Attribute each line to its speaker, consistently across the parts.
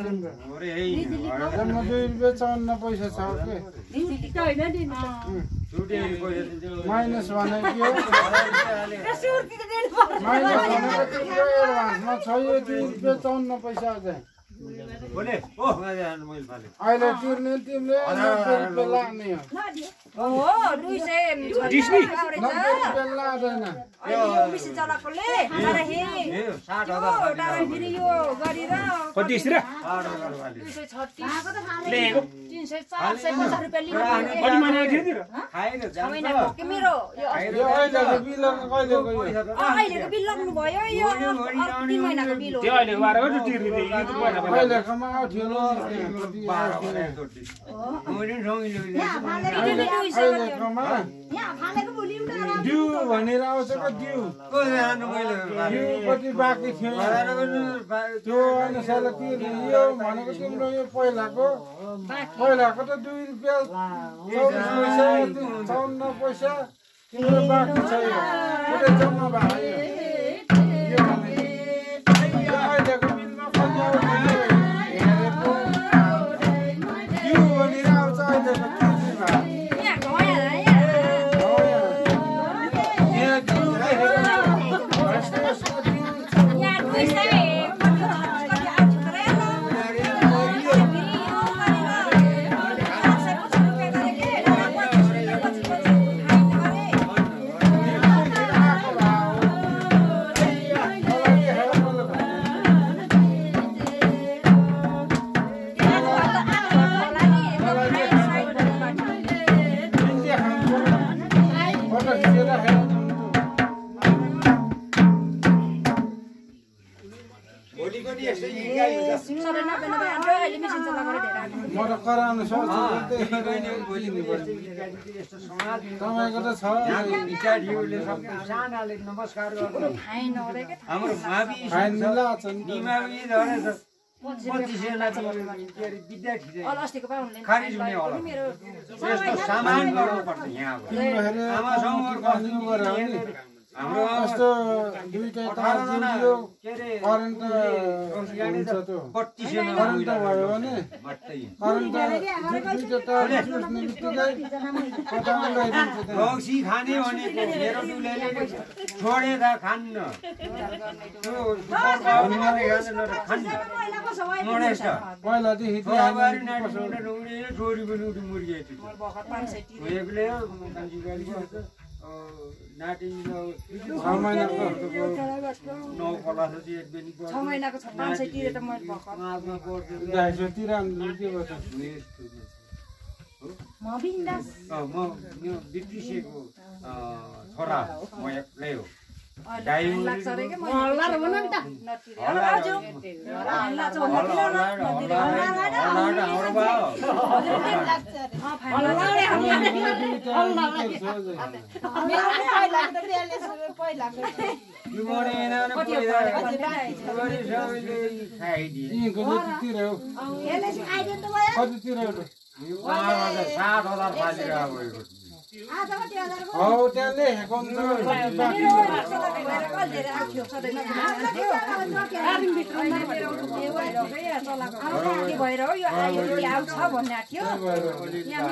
Speaker 1: जम्मा 2.54 पैसा छ के माइनस भनेको के हो माइनस भनेको तिम्रो एडभान्समा छ यो 2.54 पैसा चाहिँ अहिले तिर्ने तिमीले 90 रुपियाँ लाग्ने हो लाग्दैन ड्यू भनेर आउँछ क्या ड्यू कति बाँकी थियो त्यो अनुसारले तिर्ने यो भनेको तिम्रो यो पहिलाको त 2 रुपियाँ 54 पैसा तिम्रो बाँकी छ यो जम्मा भयो यो अहिलेको बिलमा कति आउँछ हेरेको ड्यू भनेर आउँछ अहिलेको नमस्कार हाम्रो कस्तो दुईटा तार जोडियो करेन्ट हुन्छ त्यो करेन्ट भयो भने करेन्ट दुईटा तार जोड्ने बित्तिकै पटाउन लगाइदिन्छ
Speaker 2: रौसी खाने भनेको मेरो दुलेले छोडेर खान्न त्यो खान्न मोडेस्ट
Speaker 1: पहिलादेखि
Speaker 2: बाबारी नाटुले नउले छोरी पनि उठि मुर्गेछ एकले कान्छी गाली नाटी
Speaker 1: 6 महिनाको
Speaker 2: 9 कला छ एक बेनी
Speaker 3: 6 महिनाको 500 तिरे त मैले भर्खर
Speaker 2: माघमा पर्छ
Speaker 1: 250 तिराम के गर्छ
Speaker 3: म बिन्दास
Speaker 2: म यो बितिसेको छोरा म एक्लै हो
Speaker 3: लाग्छ रे के म हल्ला र भन नि त नतिरे हजुर हल्ला छ नतिरे नतिरे
Speaker 2: हाम्रो बा
Speaker 3: हजुर के लाग्छ रे हल्ला रे हल्ला मेरो पहिला त त्यसले पहिला
Speaker 2: यो मरेन न पहिला गरी सबैले खाइदिए
Speaker 1: यिनको जति तिर्यो
Speaker 3: यसले आइदिनु त भयो
Speaker 1: कति तिर्यो
Speaker 2: यो 7,000 फालेर आएको
Speaker 3: आज कति हजार को
Speaker 1: हो त्यहाँ लेखेको हुन्छ बाँकी
Speaker 3: के भएर हो यो आयो आउँछ भन्ने थियो यहाँ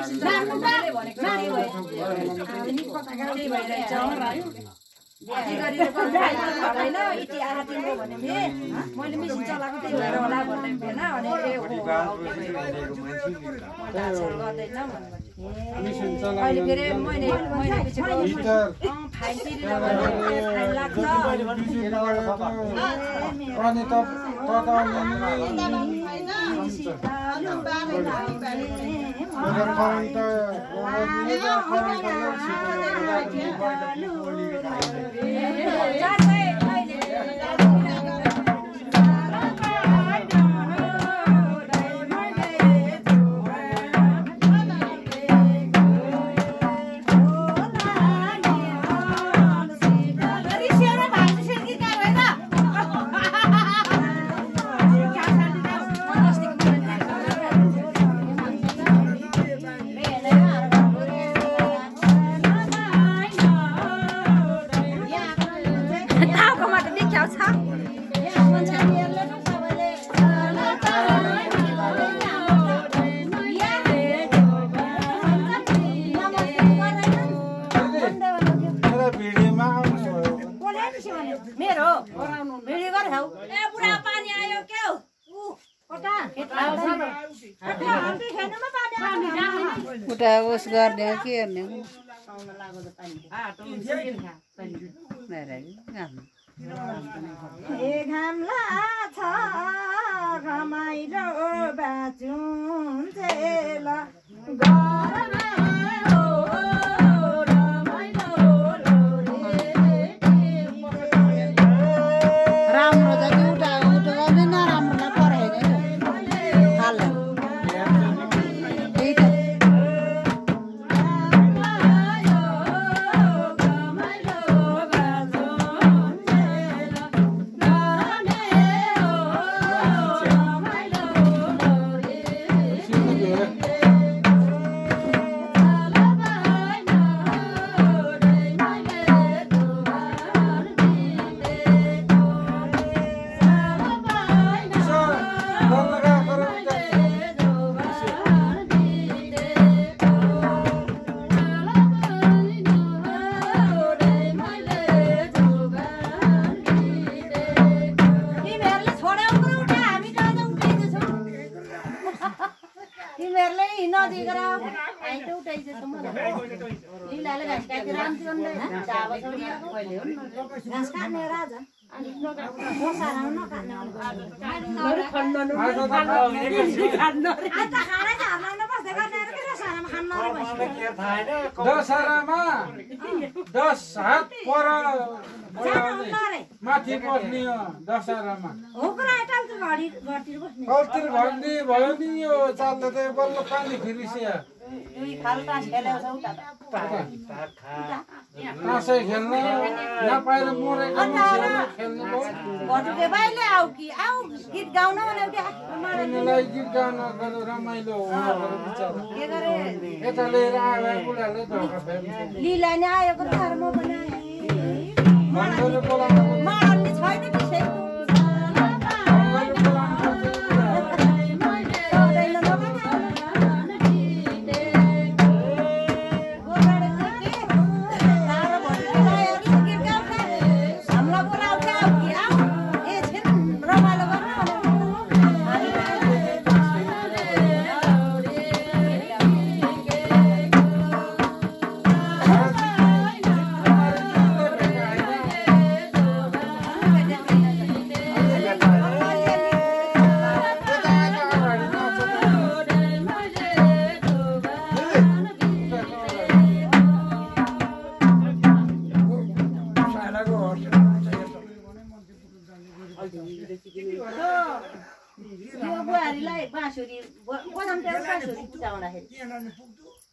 Speaker 3: मैले मिसिन चलाएको त्यही भएर होला भन्ने थिएन अनि अहिले फेरि मैले फाइन तिरेर फाइन लाग्छ
Speaker 1: अनि
Speaker 3: मेरो भिडियो गर खाऊ ए बुढा पानी आयो के हो कता
Speaker 4: उता उस गर्ने हो के गर्ने
Speaker 3: घामला छ घमाइलो बाँचुन् चेल
Speaker 4: राम्रो छ कि उता उता गर्ने नराम्रोलाई पढाइदिएन हाल त्यही त
Speaker 1: दशहरामा 10 हात पर माथि बस्ने हो दशहरामा कल्तिर भन्ने भयो नि यो चाल्दा त बल्ल पानी फिरिसिया तासै खेल्न नपाएर मरेको खेल्नु उनीलाई गीत गाउन रमाइलो यता लिएर आयो बुढाले धोका फेर्नु
Speaker 3: लीला नै आएको त म
Speaker 1: भन्दै बोलाउनु
Speaker 3: छैन कि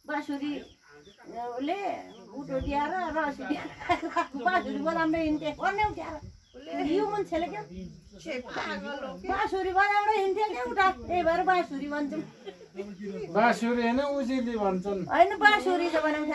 Speaker 3: बाँसुरीले उठो दिएर रसी बाँसुरी बजाउँदै हिँड्थे भन्ने उठ्याएर यो मान्छेले क्या बाँसुरी बजाउँदै हिँड्थ्यो क्या उठा त्यही भएर बाँसुरी भन्छौँ
Speaker 1: बाँसुरी होइन उजिली भन्छन्
Speaker 3: होइन बाँसुरी त बनाउँछ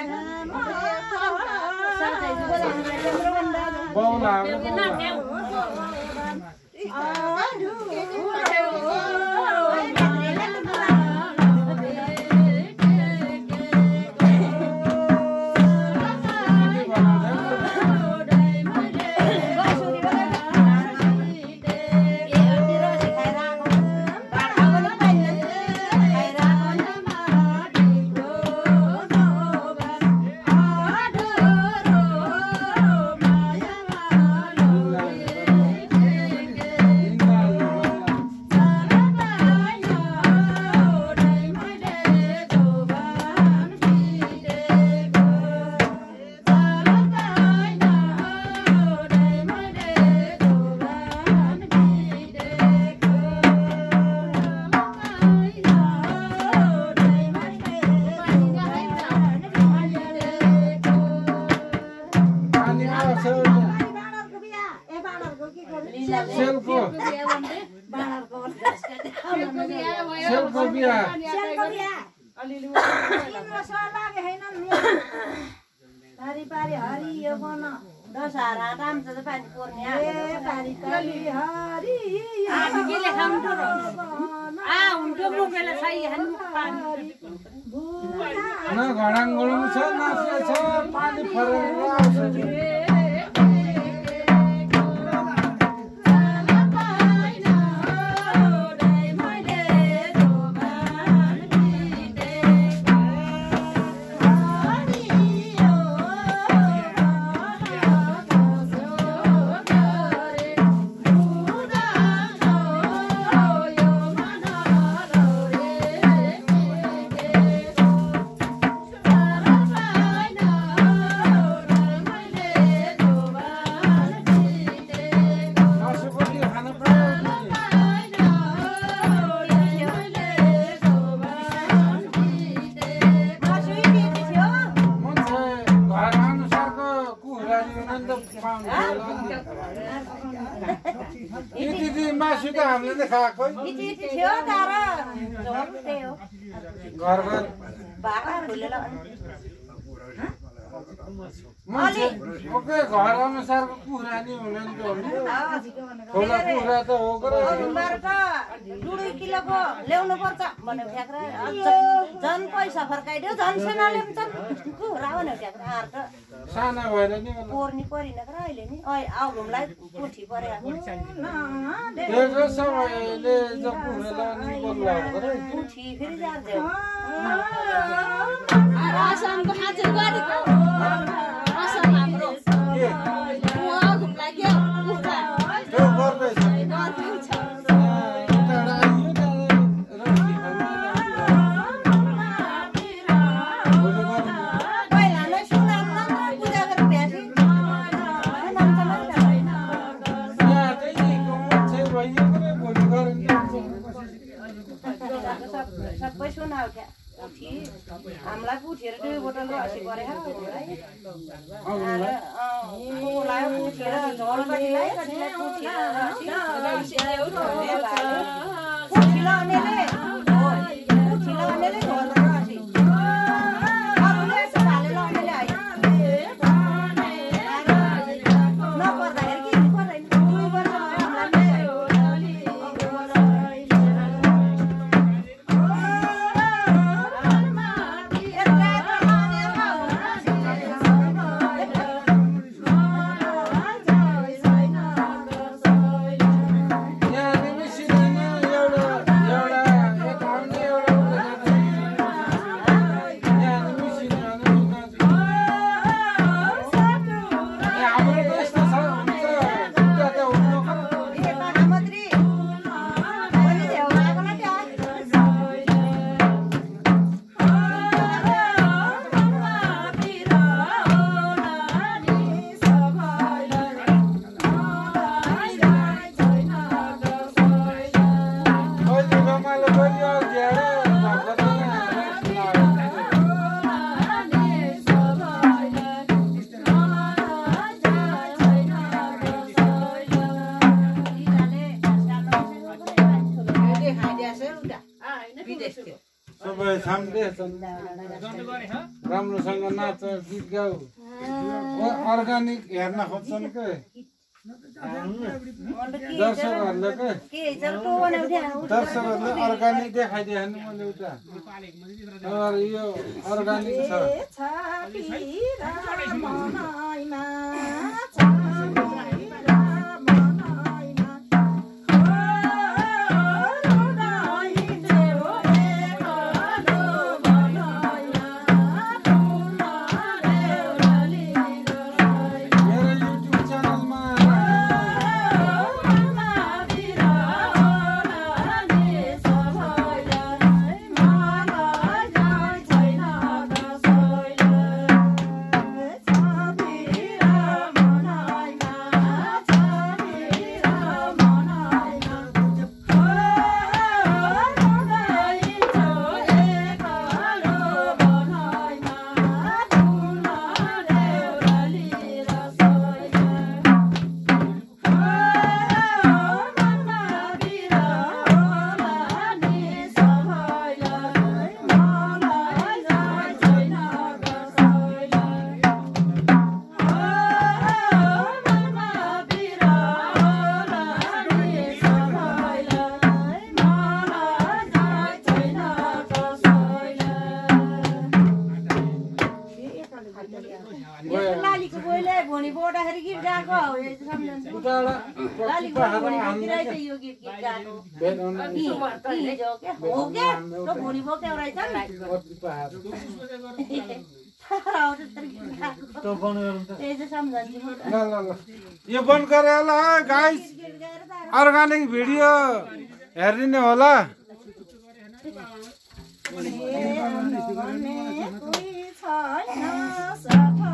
Speaker 3: दशहरा राम्रो छ पानी पर्ने
Speaker 1: न घडाङ्गुडुङ छ न छ पानी फरेर आउँछ यति मासु त हामीले त खाएको
Speaker 3: इति थियो तर झोल त्यही हो
Speaker 1: घर घर
Speaker 3: भाका फुलेर
Speaker 1: ओके घर अनुसारको कुखुरा नि हुने नि त ठुलो कुखुरा त हो
Speaker 3: उनीहरूको 2 किलोको ल्याउनु पर्छ भने फ्याक्रा झन् पैसा फर्काइदियो झन् सेना ल्याउँछन् कुखुरा भने फ्याक्रा हार्छ
Speaker 1: साना भएर नि
Speaker 3: पोर्नी परिन र अहिले नि आउनुलाई पुठी परे
Speaker 1: सबैले जो कुखुरा नि बोल्ला हो
Speaker 3: पुठी फेरि जान्छ
Speaker 4: आसामको हाजिर गरेको आसाम हाम्रो उहाँ घुम्ला के उता
Speaker 1: त्यो गर्दैछ
Speaker 3: सबै सुना उठ्या हामीलाई पुठेर 2 बोतल रसी परेको पुठेर झोल कतिलाई पुठिलाउनेले झोल रसी सबै छाम्दै छन् राम्रोसँग नाच गीत गाउ अर्गानिक हेर्न खोज्छन् के दर्शकहरूले अर्गानिक देखाइदियो नि मैले उता यो अर्गानिक छ लालीको बोइले भोनी बोटाखेरि गीत गाएको हो यो सम्झन्छु लालीको भोनी बोकिरै चाहिँ यो गीत गाएको हिजो के हो के त भोनी बोक्यो रहेछ
Speaker 1: यो बन्द गरे होला गाइस अर्गानिक भिडियो हेर्दिने होला
Speaker 3: छैन